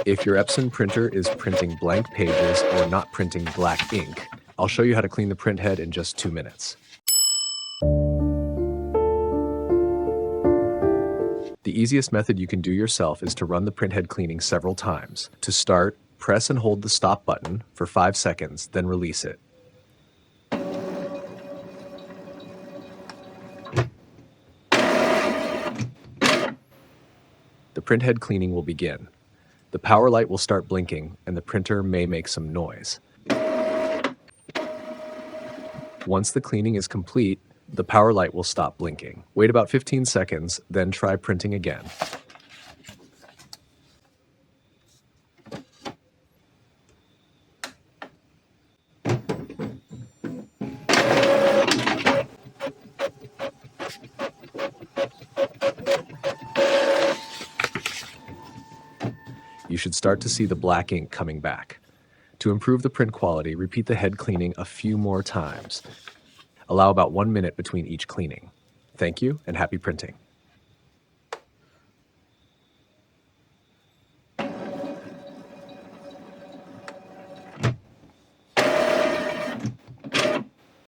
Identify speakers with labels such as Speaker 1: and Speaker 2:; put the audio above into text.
Speaker 1: If your Epson printer is printing blank pages or not printing black ink, I'll show you how to clean the print head in just 2 minutes. The easiest method you can do yourself is to run the printhead cleaning several times. To start, press and hold the stop button for 5 seconds, then release it. The printhead cleaning will begin. The power light will start blinking and the printer may make some noise. Once the cleaning is complete, the power light will stop blinking. Wait about 15 seconds, then try printing again. You should start to see the black ink coming back. To improve the print quality, repeat the head cleaning a few more times. Allow about 1 minute between each cleaning. Thank you and happy printing.